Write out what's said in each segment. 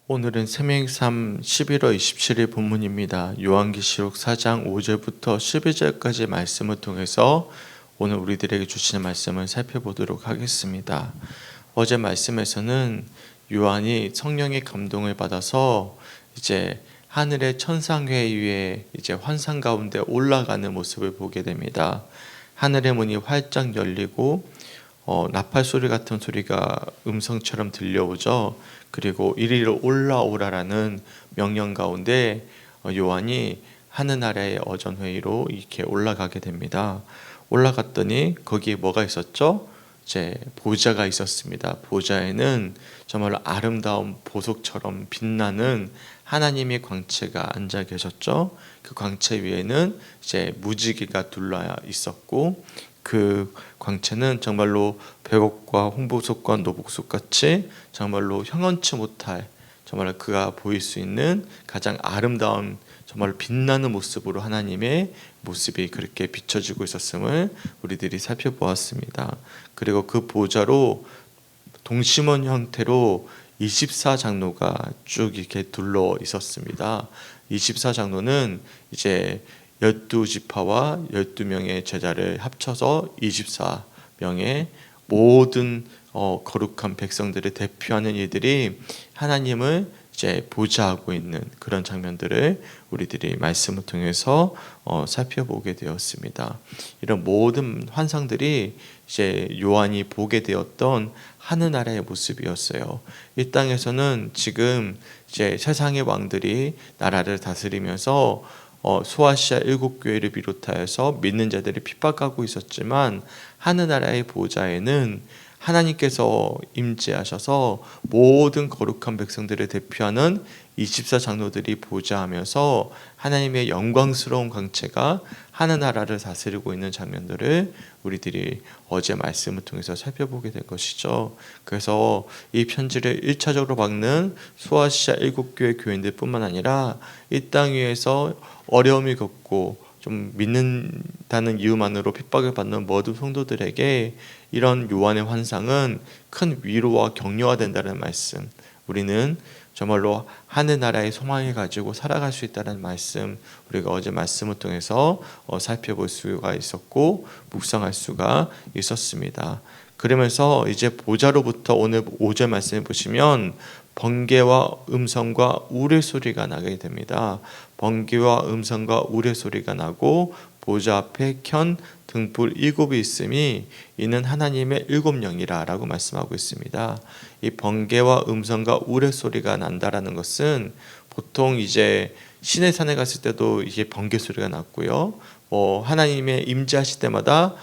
오늘은 세명삼 11월 27일 본문입니다. 요한계시록 4장 5절부터 12절까지 말씀을 통해서 오늘 우리들에게 주시는 말씀을 살펴보도록 하겠습니다. 어제 말씀에서는 요한이 성령의 감동을 받아서 이제 하늘의 천상회 위에 이제 환상 가운데 올라가는 모습을 보게 됩니다. 하늘의 문이 활짝 열리고 나팔 소리 같은 소리가 음성처럼 들려오죠. 그리고 이리로 올라오라라는 명령 가운데 요한이 하늘나라의 어전회의로 이렇게 올라가게 됩니다. 올라갔더니 거기에 뭐가 있었죠? 이제 보좌가 있었습니다. 보좌에는 정말 아름다운 보석처럼 빛나는 하나님의 광채가 앉아 계셨죠. 그 광채 위에는 이제 무지개가 둘러 있었고, 그 광채는 정말로 백옥과 홍보석과 노복석 같이 정말로 형언치 못할 정말 그가 보일 수 있는 가장 아름다운 정말 빛나는 모습으로 하나님의 모습이 그렇게 비춰지고 있었음을 우리들이 살펴보았습니다. 그리고 그 보좌로 동심원 형태로 24장로가 쭉 이렇게 둘러 있었습니다. 24장로는 이제 12지파와 12명의 제자를 합쳐서 24명의 모든 거룩한 백성들을 대표하는 이들이 하나님을 이제 보좌하고 있는 그런 장면들을 우리들이 말씀을 통해서 살펴보게 되었습니다. 이런 모든 환상들이 이제 요한이 보게 되었던 하늘나라의 모습이었어요. 이 땅에서는 지금 이제 세상의 왕들이 나라를 다스리면서 소아시아 7교회를 비롯하여서 믿는 자들이 핍박하고 있었지만 하늘나라의 보좌에는 하나님께서 임재하셔서 모든 거룩한 백성들을 대표하는 24장로들이 보좌하면서 하나님의 영광스러운 광채가 하늘나라를 다스리고 있는 장면들을 우리들이 어제 말씀을 통해서 살펴보게 된 것이죠. 그래서 이 편지를 1차적으로 받는 소아시아 7교회 교인들 뿐만 아니라 이 땅 위에서 어려움을 겪고 좀 믿는다는 이유만으로 핍박을 받는 모든 성도들에게 이런 요한의 환상은 큰 위로와 격려가 된다는 말씀, 우리는 정말로 하늘나라의 소망을 가지고 살아갈 수 있다는 말씀, 우리가 어제 말씀을 통해서 살펴볼 수가 있었고 묵상할 수가 있었습니다. 그러면서 이제 보좌로부터 오늘 5절 말씀을 보시면 번개와 음성과 우레소리가 나게 됩니다. 번개와 음성과 우레소리가 나고 보좌 앞에 켠 등불 7이 있음이 이는 하나님의 7영이라 라고 말씀하고 있습니다. 이 번개와 음성과 우레소리가 난다라는 것은 보통 이제 시내산에 갔을 때도 이게 번개 소리가 났고요. 하나님의 임재하실 때마다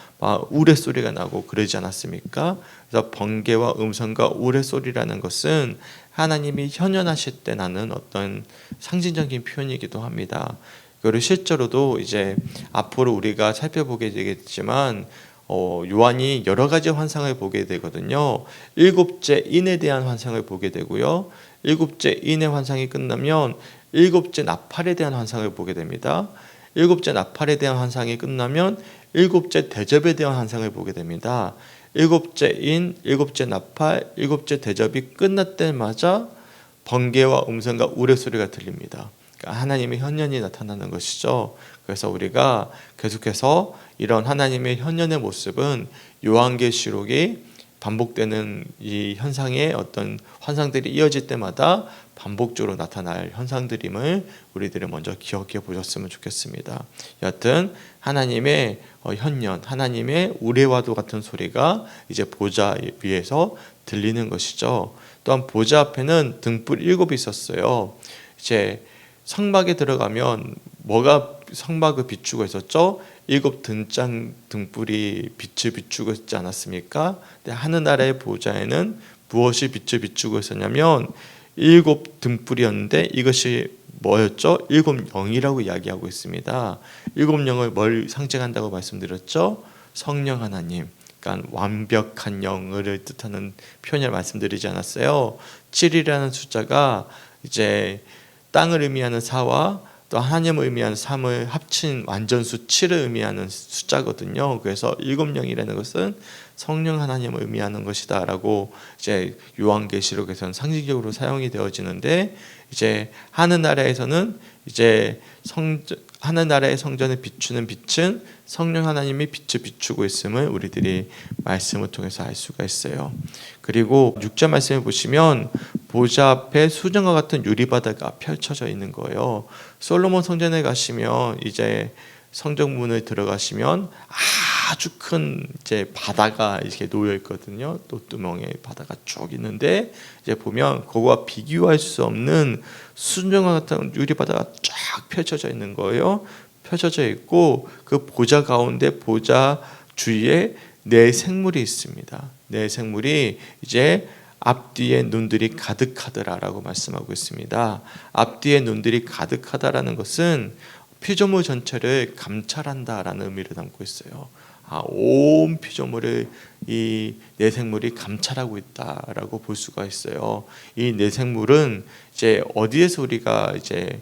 우레소리가 나고 그러지 않았습니까? 그래서 번개와 음성과 우레소리라는 것은 하나님이 현현하실 때 나는 어떤 상징적인 표현이기도 합니다. 그리고 실제로도 이제 앞으로 우리가 살펴보게 되겠지만 요한이 여러 가지 환상을 보게 되거든요. 7째 인에 대한 환상을 보게 되고요. 7째 인의 환상이 끝나면 7째 나팔에 대한 환상을 보게 됩니다. 7째 나팔에 대한 환상이 끝나면 7째 대접에 대한 환상을 보게 됩니다. 7째 인, 7째 나팔, 7째 대접이 끝날 때마다 번개와 음성과 우레소리가 들립니다. 그러니까 하나님의 현현이 나타나는 것이죠. 그래서 우리가 계속해서 이런 하나님의 현현의 모습은 요한계시록이 반복되는 이 현상의 어떤 환상들이 이어질 때마다 반복적으로 나타날 현상들임을 우리들은 먼저 기억해 보셨으면 좋겠습니다. 여하튼 하나님의 현현, 하나님의 우레와도 같은 소리가 이제 보좌 위에서 들리는 것이죠. 또한 보좌 앞에는 등불 7이 있었어요. 이제 성막에 들어가면 뭐가 성막을 비추고 있었죠? 7 등장 등불이 빛을 비추고 있지 않았습니까? 근데 하늘나라의 보좌에는 무엇이 빛을 비추고 있었냐면 7 등불이었는데 이것이 뭐였죠? 7영이라고 이야기하고 있습니다. 7영을 뭘 상징한다고 말씀드렸죠? 성령 하나님, 그러니까 완벽한 영을 뜻하는 표현을 말씀드리지 않았어요? 7이라는 숫자가 이제 땅을 의미하는 4와 또 하나님을 의미하는 3을 합친 완전수 7을 의미하는 숫자거든요. 그래서 7영이라는 것은 성령 하나님을 의미하는 것이다라고 이제 요한계시록에서는 상징적으로 사용이 되어지는데, 이제 하늘나라에서는 이제 하늘나라의 성전에 비추는 빛은 성령 하나님이 빛을 비추고 있음을 우리들이 말씀을 통해서 알 수가 있어요. 그리고 6절 말씀을 보시면 보좌 앞에 수정과 같은 유리바다가 펼쳐져 있는 거예요. 솔로몬 성전에 가시면 이제 성전문을 들어가시면 아주 큰 이제 바다가 이렇게 놓여 있거든요. 노뚜멍의 바다가 쭉 있는데, 이제 보면 그거와 비교할 수 없는 수정과 같은 유리바다가 쫙 펼쳐져 있는 거예요. 펼쳐져 있고 그 보좌 가운데 보좌 주위에 네 생물이 있습니다. 네 생물이 이제 앞뒤에 눈들이 가득하더라라고 말씀하고 있습니다. 앞뒤에 눈들이 가득하다라는 것은 피조물 전체를 감찰한다라는 의미를 담고 있어요. 온 피조물을 이 내생물이 감찰하고 있다라고 볼 수가 있어요. 이 내생물은 이제 어디에서 우리가 이제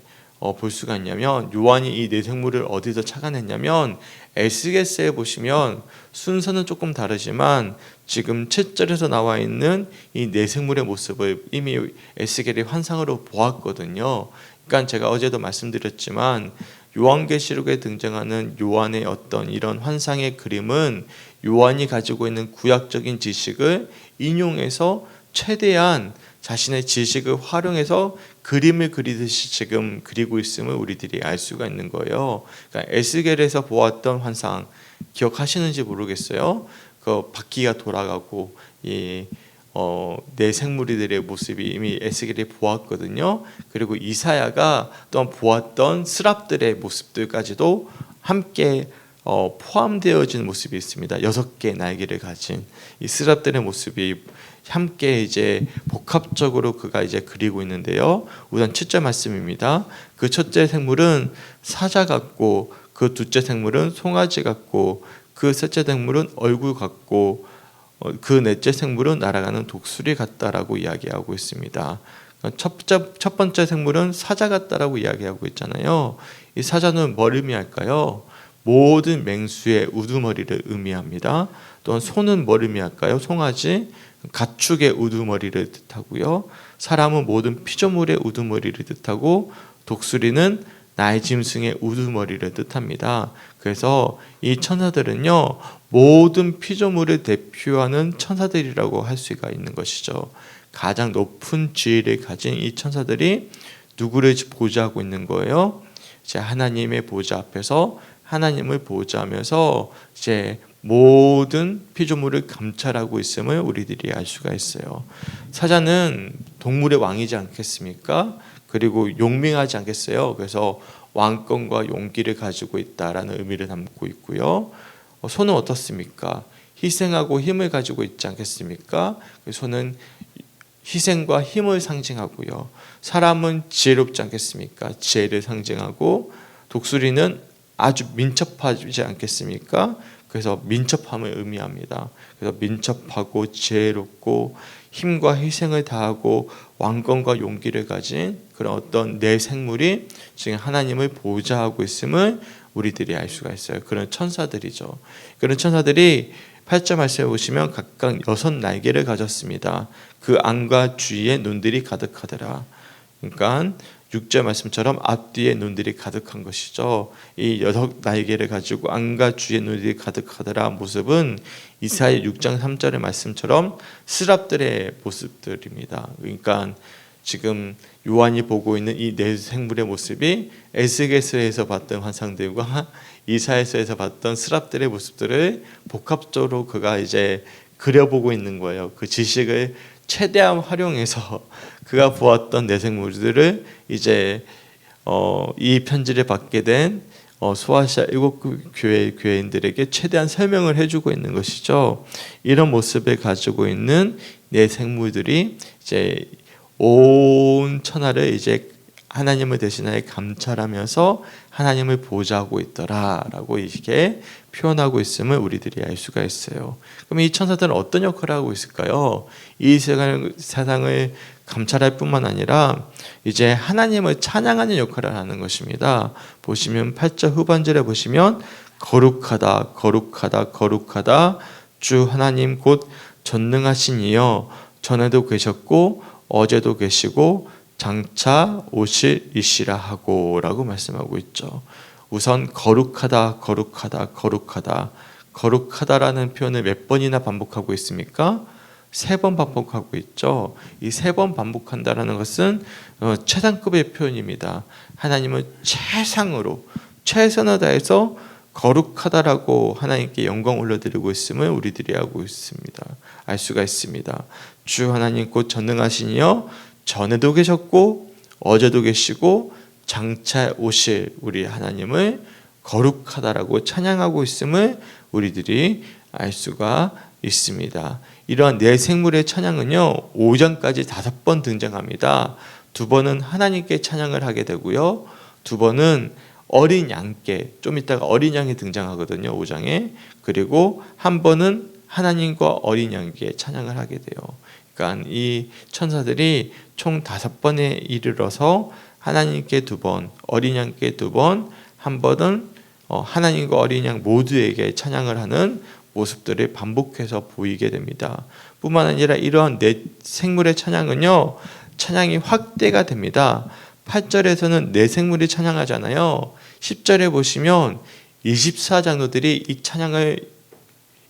볼 수가 있냐면, 요한이 이 내생물을 어디서 찾아냈냐면 에스겔서에 보시면 순서는 조금 다르지만 지금 7절에서 나와 있는 이 내생물의 모습을 이미 에스겔이 환상으로 보았거든요. 그러니까 제가 어제도 말씀드렸지만 요한계시록에 등장하는 요한의 어떤 이런 환상의 그림은 요한이 가지고 있는 구약적인 지식을 인용해서 최대한 자신의 지식을 활용해서 그림을 그리듯이 지금 그리고 있음을 우리들이 알 수가 있는 거예요. 그러니까 에스겔에서 보았던 환상 기억하시는지 모르겠어요. 그 바퀴가 돌아가고 내 생물이들의 모습이 이미 에스겔이 보았거든요. 그리고 이사야가 또한 보았던 스랍들의 모습들까지도 함께 포함되어진 모습이 있습니다. 6개의 날개를 가진 이 스랍들의 모습이 함께 이제 복합적으로 그가 이제 그리고 있는데요. 우선 7절 말씀입니다. 그 첫째 생물은 사자 같고, 그 둘째 생물은 송아지 같고, 그 셋째 생물은 얼굴 같고, 그 넷째 생물은 날아가는 독수리 같다라고 이야기하고 있습니다. 첫 번째 생물은 사자 같다라고 이야기하고 있잖아요. 이 사자는 뭘 의미할까요? 모든 맹수의 우두머리를 의미합니다. 또한 소는 뭘 의미할까요? 송아지, 가축의 우두머리를 뜻하고요. 사람은 모든 피조물의 우두머리를 뜻하고, 독수리는 나의 짐승의 우두머리를 뜻합니다. 그래서 이 천사들은요, 모든 피조물을 대표하는 천사들이라고 할 수가 있는 것이죠. 가장 높은 지위를 가진 이 천사들이 누구를 보좌하고 있는 거예요? 이제 하나님의 보좌 앞에서 하나님을 보좌하면서 이제 모든 피조물을 감찰하고 있음을 우리들이 알 수가 있어요. 사자는 동물의 왕이지 않겠습니까? 그리고 용맹하지 않겠어요? 그래서 왕권과 용기를 가지고 있다라는 의미를 담고 있고요. 소는 어떻습니까? 희생하고 힘을 가지고 있지 않겠습니까? 소는 희생과 힘을 상징하고요. 사람은 지혜롭지 않겠습니까? 지혜를 상징하고, 독수리는 아주 민첩하지 않겠습니까? 그래서 민첩함을 의미합니다. 그래서 민첩하고 지혜롭고 힘과 희생을 다하고 왕권과 용기를 가진 그런 어떤 내 생물이 지금 하나님을 보좌하고 있음을 우리들이 알 수가 있어요. 그런 천사들이죠. 그런 천사들이 8절 말씀에 보시면 각각 6날개를 가졌습니다. 그 안과 주위에 눈들이 가득하더라. 그러니까 6절 말씀처럼 앞뒤에 눈들이 가득한 것이죠. 이 6날개를 가지고 안과 주위에 눈들이 가득하더라 모습은 이사야 6장 3절의 말씀처럼 스랍들의 모습들입니다. 그러니까 지금 요한이 보고 있는 이 네 생물의 모습이 에스겔서에서 봤던 환상들과 이사야서에서 봤던 스랍들의 모습들을 복합적으로 그가 이제 그려보고 있는 거예요. 그 지식을 최대한 활용해서 그가 보았던 내 생물들을 이제 이 편지를 받게 된 소아시아 7교회 교회인들에게 최대한 설명을 해주고 있는 것이죠. 이런 모습을 가지고 있는 내 생물들이 이제 온 천하를 이제 하나님을 대신하여 감찰하면서 하나님을 보좌하고 있더라라고 이렇게 표현하고 있음을 우리들이 알 수가 있어요. 그럼 이 천사들은 어떤 역할을 하고 있을까요? 이 세상을 감찰할 뿐만 아니라 이제 하나님을 찬양하는 역할을 하는 것입니다. 보시면 8절 후반절에 보시면 거룩하다 거룩하다 거룩하다 주 하나님 곧 전능하신 이여 전에도 계셨고 어제도 계시고 장차 오실 이시라 하고 라고 말씀하고 있죠. 우선 거룩하다 거룩하다 거룩하다 거룩하다라는 표현을 몇 번이나 반복하고 있습니까? 3번 반복하고 있죠. 이 3번 반복한다라는 것은 최상급의 표현입니다. 하나님은 최상으로 최선을 다해서 거룩하다라고 하나님께 영광 올려드리고 있음을 우리들이 알고 있습니다. 알 수가 있습니다. 주 하나님 곧 전능하시니여 전에도 계셨고 어제도 계시고 장차 오실 우리 하나님을 거룩하다라고 찬양하고 있음을 우리들이 알 수가 있습니다. 이러한 네 생물의 찬양은요 5장까지 5번 등장합니다. 2번은 하나님께 찬양을 하게 되고요, 2번은 어린 양께, 좀 이따가 어린 양이 등장하거든요 5장에. 그리고 한 번은 하나님과 어린 양께 찬양을 하게 돼요. 그러니까 이 천사들이 총 5번에 이르러서 하나님께 2번, 어린 양께 2번, 한 번은 하나님과 어린 양 모두에게 찬양을 하는 모습들을 반복해서 보이게 됩니다. 뿐만 아니라 이러한 네 생물의 찬양은요 찬양이 확대가 됩니다. 8절에서는 네 생물이 찬양하잖아요. 10절에 보시면 24장로들이 이 찬양을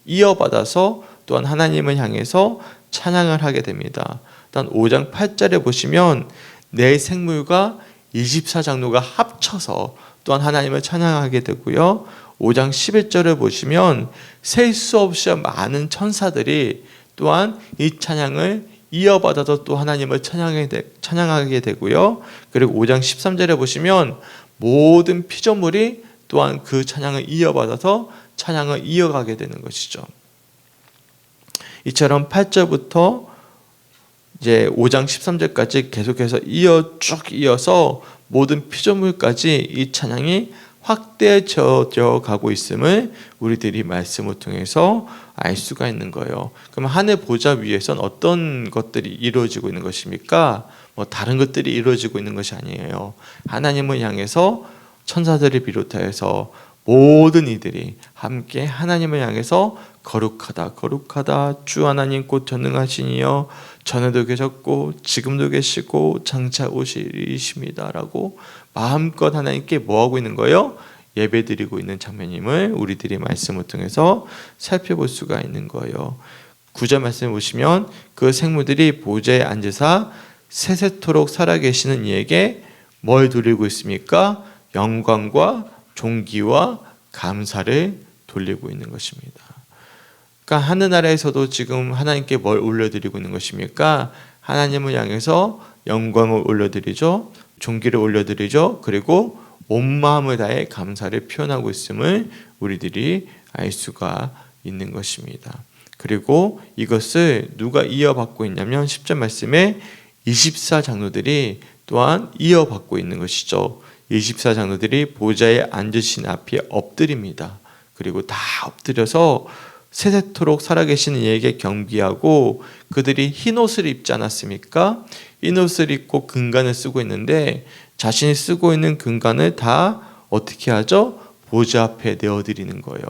이어받아서 또한 하나님을 향해서 찬양을 하게 됩니다. 또한 5장 8절에 보시면 네 생물과 24장로가 합쳐서 또한 하나님을 찬양하게 되고요, 5장 11절을 보시면 셀 수 없이 많은 천사들이 또한 이 찬양을 이어받아서 또 하나님을 찬양하게 되고요, 그리고 5장 13절에 보시면 모든 피조물이 또한 그 찬양을 이어받아서 찬양을 이어가게 되는 것이죠. 이처럼 8절부터 이제 5장 13절까지 계속해서 쭉 이어서 모든 피조물까지 이 찬양이 확대되어 가고 있음을 우리들이 말씀을 통해서 알 수가 있는 거예요. 그럼 하늘 보좌 위에선 어떤 것들이 이루어지고 있는 것입니까? 다른 것들이 이루어지고 있는 것이 아니에요. 하나님을 향해서 천사들을 비롯하여서 모든 이들이 함께 하나님을 향해서 거룩하다 거룩하다 주 하나님 곧 전능하시니여 전에도 계셨고 지금도 계시고 장차 오시리십니다 라고 마음껏 하나님께 뭐하고 있는 거예요? 예배드리고 있는 장면임을 우리들이 말씀을 통해서 살펴볼 수가 있는 거예요. 9절 말씀을 보시면 그 생물들이 보좌에 앉으사 세세토록 살아계시는 이에게 뭘 돌리고 있습니까? 영광과 존귀와 감사를 돌리고 있는 것입니다. 그러니까 하늘나라에서도 지금 하나님께 뭘 올려드리고 있는 것입니까? 하나님을 향해서 영광을 올려드리죠, 존귀를 올려드리죠, 그리고 온 마음을 다해 감사를 표현하고 있음을 우리들이 알 수가 있는 것입니다. 그리고 이것을 누가 이어받고 있냐면 10절 말씀에 24장로들이 또한 이어받고 있는 것이죠. 24장로들이 보좌에 앉으신 앞에 엎드립니다. 그리고 다 엎드려서 세세토록 살아계시는 이에게 경비하고, 그들이 흰 옷을 입지 않았습니까? 흰 옷을 입고 금관을 쓰고 있는데 자신이 쓰고 있는 금관을 다 어떻게 하죠? 보좌 앞에 내어드리는 거예요.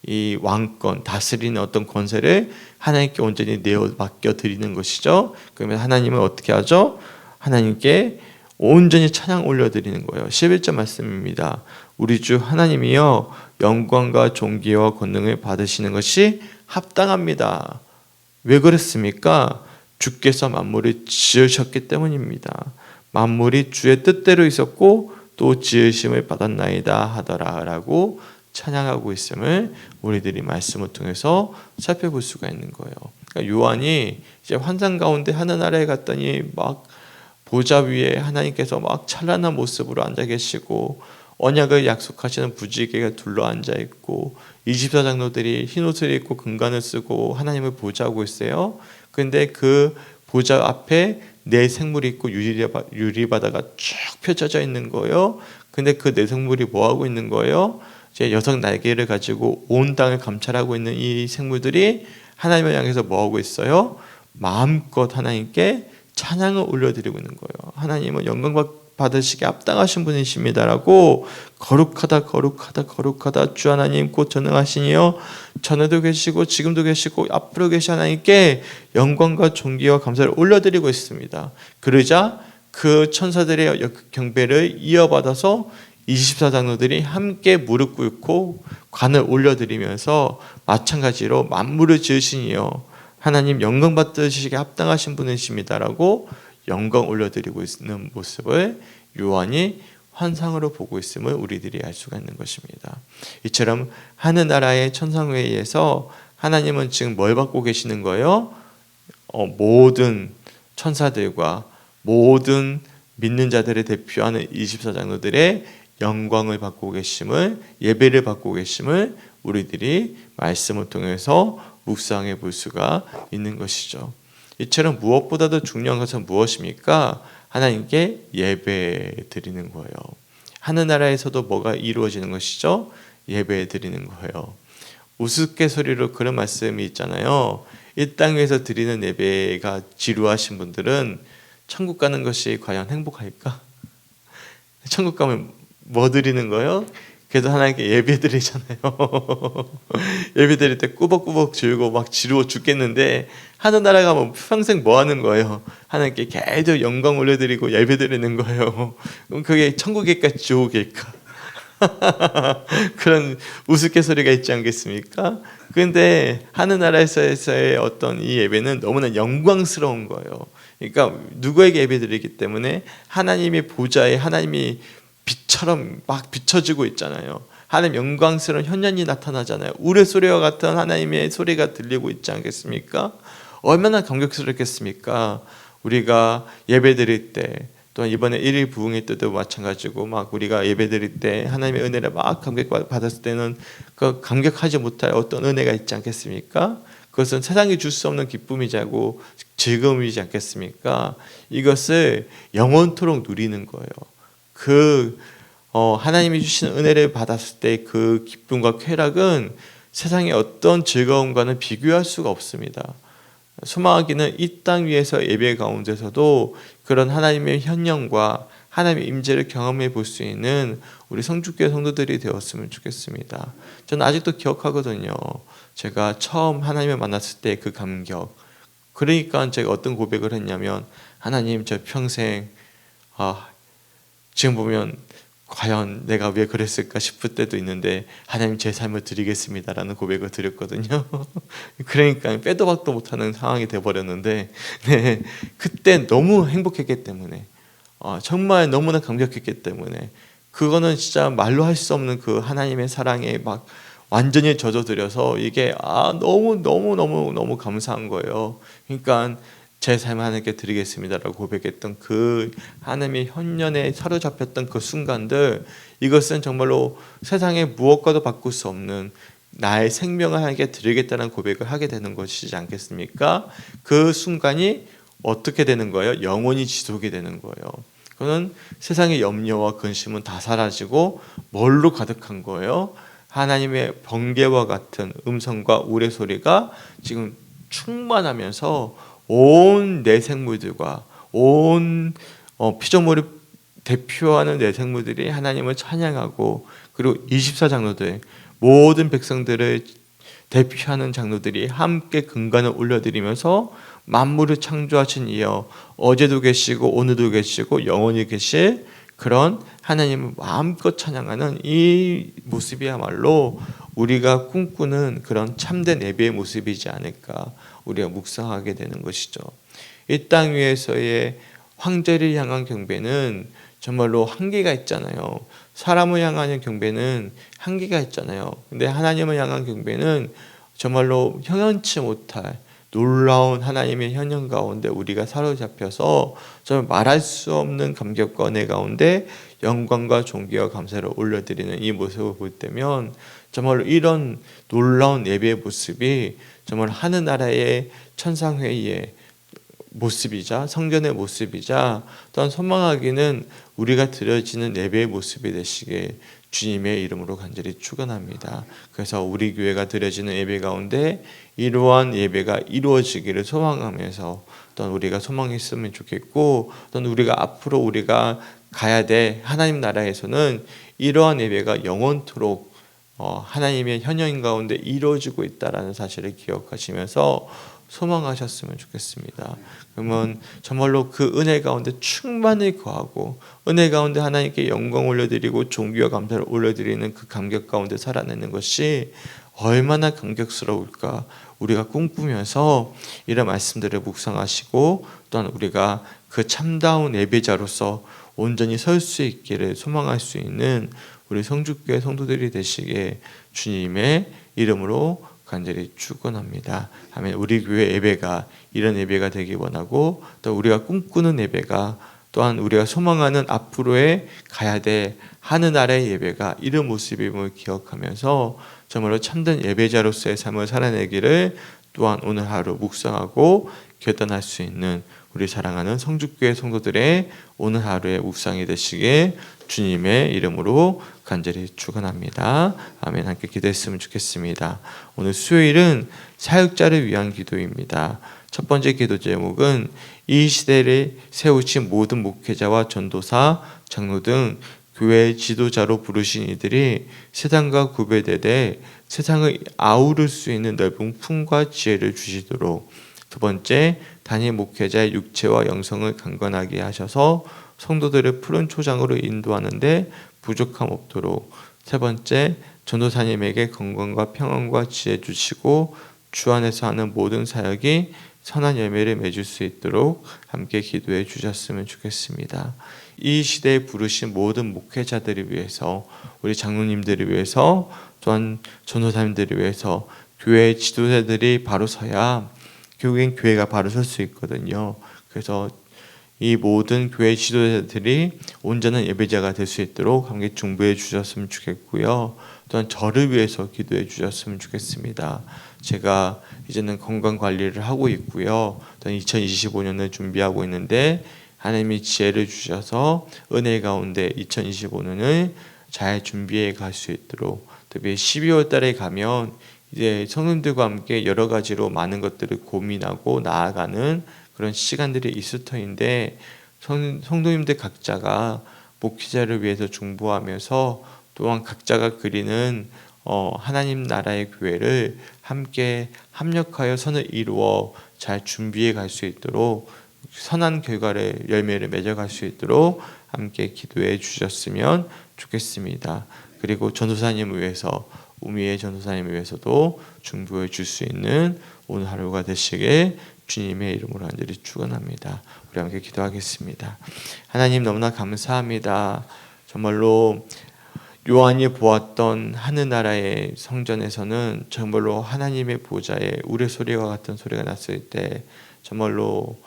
이 왕권, 다스리는 어떤 권세를 하나님께 온전히 내어 맡겨드리는 것이죠. 그러면 하나님은 어떻게 하죠? 하나님께 온전히 찬양 올려드리는 거예요. 11절 말씀입니다. 우리 주 하나님이여 영광과 존귀와 권능을 받으시는 것이 합당합니다. 왜 그랬습니까? 주께서 만물을 지으셨기 때문입니다. 만물이 주의 뜻대로 있었고 또 지으심을 받았나이다 하더라 라고 찬양하고 있음을 우리들이 말씀을 통해서 살펴볼 수가 있는 거예요. 그러니까 요한이 이제 환상 가운데 하늘나라에 갔더니 막 보좌 위에 하나님께서 막 찬란한 모습으로 앉아 계시고 언약을 약속하시는 부지개가 둘러앉아 있고 24장로들이 흰옷을 입고 금관을 쓰고 하나님을 보좌하고 있어요. 그런데 그 보좌 앞에 네 생물이 있고 유리바다가 쭉 펼쳐져 있는 거예요. 근데 그 네 생물이 뭐하고 있는 거예요? 이제 여섯 날개를 가지고 온 땅을 감찰하고 있는 이 생물들이 하나님을 향해서 뭐하고 있어요? 마음껏 하나님께 찬양을 올려드리고 있는 거예요. 하나님은 영광 받으시기에 합당하신 분이십니다라고 거룩하다 거룩하다 거룩하다 주 하나님 곧 전능하시니요 전에도 계시고 지금도 계시고 앞으로 계신 하나님께 영광과 존귀와 감사를 올려드리고 있습니다. 그러자 그 천사들의 경배를 이어받아서 24장로들이 함께 무릎 꿇고 관을 올려드리면서 마찬가지로 만물을 지으시니요 하나님 영광 받으시기에 합당하신 분이십니다라고 영광 올려드리고 있는 모습을 요한이 환상으로 보고 있음을 우리들이 알 수가 있는 것입니다. 이처럼 하늘나라의 천상회의에서 하나님은 지금 뭘 받고 계시는 거예요? 모든 천사들과 모든 믿는 자들을 대표하는 24장로들의 영광을 받고 계심을, 예배를 받고 계심을 우리들이 말씀을 통해서 묵상해 볼 수가 있는 것이죠. 이처럼 무엇보다도 중요한 것은 무엇입니까? 하나님께 예배 드리는 거예요. 하늘나라에서도 뭐가 이루어지는 것이죠? 예배 드리는 거예요. 우스갯소리로 그런 말씀이 있잖아요. 이 땅 위에서 드리는 예배가 지루하신 분들은 천국 가는 것이 과연 행복할까? 천국 가면 뭐 드리는 거예요? 그래도 하나님께 예배 드리잖아요. 예배 드릴 때 꾸벅꾸벅 즐고 막 지루워 죽겠는데 하늘나라 가면 평생 뭐 하는 거예요? 하나님께 계속 영광 올려드리고 예배 드리는 거예요. 그럼 그게 천국일까 지옥일까? 그런 우스갯소리가 있지 않겠습니까? 그런데 하늘나라에서의 어떤 이 예배는 너무나 영광스러운 거예요. 그러니까 누구에게 예배 드리기 때문에 하나님의 보좌에 하나님이 빛처럼 막 비춰지고 있잖아요. 하나님 영광스러운 현현이 나타나잖아요. 우레소리와 같은 하나님의 소리가 들리고 있지 않겠습니까? 얼마나 감격스럽겠습니까? 우리가 예배 드릴 때 또 이번에 1일 부흥회 때도 마찬가지고 막 우리가 예배 드릴 때 하나님의 은혜를 막 감격받았을 때는 그 감격하지 못할 어떤 은혜가 있지 않겠습니까? 그것은 세상이 줄 수 없는 기쁨이자고 즐거움이지 않겠습니까? 이것을 영원토록 누리는 거예요. 하나님이 주시는 은혜를 받았을 때 그 기쁨과 쾌락은 세상의 어떤 즐거움과는 비교할 수가 없습니다. 소망하기는 이 땅 위에서 예배 가운데서도 그런 하나님의 현령과 하나님의 임재를 경험해 볼 수 있는 우리 성주교회 성도들이 되었으면 좋겠습니다. 저는 아직도 기억하거든요. 제가 처음 하나님을 만났을 때 그 감격. 그러니까 제가 어떤 고백을 했냐면 하나님 저 평생 지금 보면 과연 내가 왜 그랬을까 싶을 때도 있는데 하나님 제 삶을 드리겠습니다라는 고백을 드렸거든요. 그러니까 빼도 박도 못하는 상황이 돼버렸는데 그때 너무 행복했기 때문에 정말 너무나 감격했기 때문에 그거는 진짜 말로 할 수 없는 그 하나님의 사랑에 막 완전히 젖어들여서 이게 너무 감사한 거예요. 그러니까 제 삶을 하나님께 드리겠습니다라고 고백했던 그 하나님의 현년에 사로잡혔던 그 순간들, 이것은 정말로 세상에 무엇과도 바꿀 수 없는 나의 생명을 하나님께 드리겠다는 고백을 하게 되는 것이지 않겠습니까? 그 순간이 어떻게 되는 거예요? 영원히 지속이 되는 거예요. 그는 세상의 염려와 근심은 다 사라지고 뭘로 가득한 거예요? 하나님의 번개와 같은 음성과 우레소리가 지금 충만하면서 온 내생물들과 온 피조물을 대표하는 내생물들이 하나님을 찬양하고, 그리고 24장로들 모든 백성들을 대표하는 장로들이 함께 근간을 올려드리면서 만물을 창조하신 이여 어제도 계시고 오늘도 계시고 영원히 계실 그런 하나님을 마음껏 찬양하는 이 모습이야말로 우리가 꿈꾸는 그런 참된 예배의 모습이지 않을까 우리가 묵상하게 되는 것이죠. 이 땅 위에서의 황제를 향한 경배는 정말로 한계가 있잖아요. 사람을 향하는 경배는 한계가 있잖아요. 근데 하나님을 향한 경배는 정말로 형연치 못할 놀라운 하나님의 현현 가운데 우리가 사로잡혀서 정말 말할 수 없는 감격과 은혜 가운데 영광과 존귀와 감사를 올려드리는 이 모습을 볼 때면 정말로 이런 놀라운 예배의 모습이 정말 하늘나라의 천상회의의 모습이자 성전의 모습이자 또한 소망하기는 우리가 드려지는 예배의 모습이 되시게 주님의 이름으로 간절히 축원합니다. 그래서 우리 교회가 드려지는 예배 가운데 이러한 예배가 이루어지기를 소망하면서 또한 우리가 소망했으면 좋겠고, 또는 우리가 앞으로 우리가 가야 돼. 하나님 나라에서는 이러한 예배가 영원토록 하나님의 현영 가운데 이루어지고 있다라는 사실을 기억하시면서 소망하셨으면 좋겠습니다. 그러면 정말로 그 은혜 가운데 충만히 거하고 은혜 가운데 하나님께 영광 올려드리고 존귀와 감사를 올려드리는 그 감격 가운데 살아내는 것이 얼마나 감격스러울까. 우리가 꿈꾸면서 이런 말씀들을 묵상하시고 또한 우리가 그 참다운 예배자로서 온전히 설 수 있기를 소망할 수 있는 우리 성주교회 성도들이 되시기에 주님의 이름으로 간절히 축원합니다. 아멘. 우리 교회 예배가 이런 예배가 되기 원하고 또 우리가 꿈꾸는 예배가 또한 우리가 소망하는 앞으로의 가야 될 하늘나라의 예배가 이런 모습임을 기억하면서 정말로 참된 예배자로서의 삶을 살아내기를 또한 오늘 하루 묵상하고 결단할 수 있는 우리 사랑하는 성주교회 성도들의 오늘 하루의 묵상이 되시기에 주님의 이름으로 간절히 축원합니다. 아멘. 함께 기도했으면 좋겠습니다. 오늘 수요일은 사역자를 위한 기도입니다. 첫 번째 기도 제목은 이 시대를 세우신 모든 목회자와 전도사, 장로 등 교회의 지도자로 부르신 이들이 세상과 구별되되 세상을 아우를 수 있는 넓은 품과 지혜를 주시도록. 두 번째, 단임 목회자의 육체와 영성을 강건하게 하셔서 성도들을 푸른 초장으로 인도하는데 부족함 없도록. 세 번째, 전도사님에게 건강과 평안과 지혜 주시고 주 안에서 하는 모든 사역이 선한 열매를 맺을 수 있도록 함께 기도해 주셨으면 좋겠습니다. 이 시대에 부르신 모든 목회자들을 위해서, 우리 장로님들을 위해서, 또한 전도사님들을 위해서 교회의 지도자들이 바로 서야 결국엔 교회가 바로 설 수 있거든요. 그래서 이 모든 교회 지도자들이 온전한 예배자가 될 수 있도록 함께 중보해 주셨으면 좋겠고요. 또한 저를 위해서 기도해 주셨으면 좋겠습니다. 제가 이제는 건강 관리를 하고 있고요. 또한 2025년을 준비하고 있는데 하나님이 지혜를 주셔서 은혜 가운데 2025년을 잘 준비해 갈 수 있도록, 특히 12월 달에 가면 이제 성도님들과 함께 여러 가지로 많은 것들을 고민하고 나아가는 그런 시간들이 있을 터인데 성도님들 각자가 목회자를 위해서 중보하면서 또한 각자가 그리는 하나님 나라의 교회를 함께 합력하여 선을 이루어 잘 준비해 갈 수 있도록 선한 결과를 열매를 맺어갈 수 있도록 함께 기도해 주셨으면 좋겠습니다. 그리고 전도사님을 위해서 우미의 전도사님을 위해서도 중보해 줄 수 있는 오늘 하루가 되시게 주님의 이름으로 간절히 축원합니다. 우리 함께 기도하겠습니다. 하나님 너무나 감사합니다. 정말로 요한이 보았던 하늘나라의 성전에서는 정말로 하나님의 보좌에 우레소리와 같은 소리가 났을 때 정말로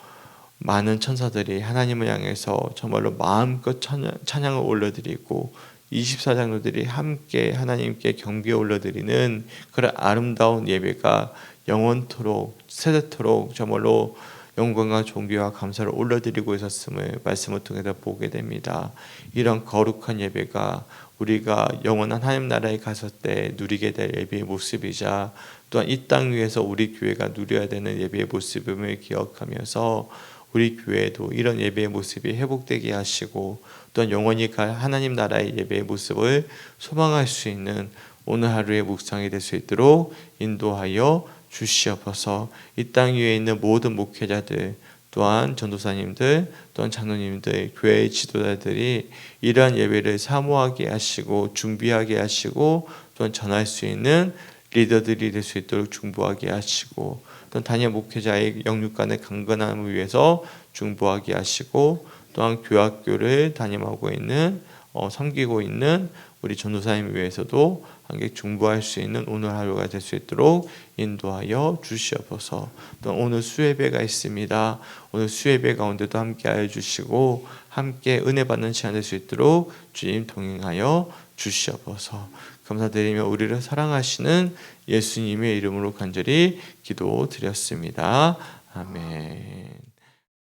많은 천사들이 하나님을 향해서 정말로 마음껏 찬양을 올려드리고 24장로들이 함께 하나님께 경배 올려드리는 그런 아름다운 예배가 영원토록 세대토록 정말로 영광과 존귀와 감사를 올려드리고 있었음을 말씀을 통해서 보게 됩니다. 이런 거룩한 예배가 우리가 영원한 하나님 나라에 갔을 때 누리게 될 예배의 모습이자 또한 이 땅 위에서 우리 교회가 누려야 되는 예배의 모습임을 기억하면서 우리 교회도 이런 예배의 모습이 회복되게 하시고 또한 영원히 갈 하나님 나라의 예배의 모습을 소망할 수 있는 오늘 하루의 묵상이 될 수 있도록 인도하여 주시옵소서. 이 땅 위에 있는 모든 목회자들 또한 전도사님들 또한 장로님들 교회의 지도자들이 이러한 예배를 사모하게 하시고 준비하게 하시고 또한 전할 수 있는 리더들이 될 수 있도록 중보하게 하시고 또한 단임 목회자의 영육간의 강건함을 위해서 중보하게 하시고 또한 교학교를 담임하고 있는 섬기고 있는 우리 전도사님을 위해서도 함께 중보할 수 있는 오늘 하루가 될 수 있도록 인도하여 주시옵소서. 또 오늘 수예배가 있습니다. 오늘 수예배 가운데도 함께하여 주시고 함께 은혜 받는 시간 될 수 있도록 주님 동행하여 주시옵소서. 감사드리며 우리를 사랑하시는 예수님의 이름으로 간절히 기도드렸습니다. 아멘.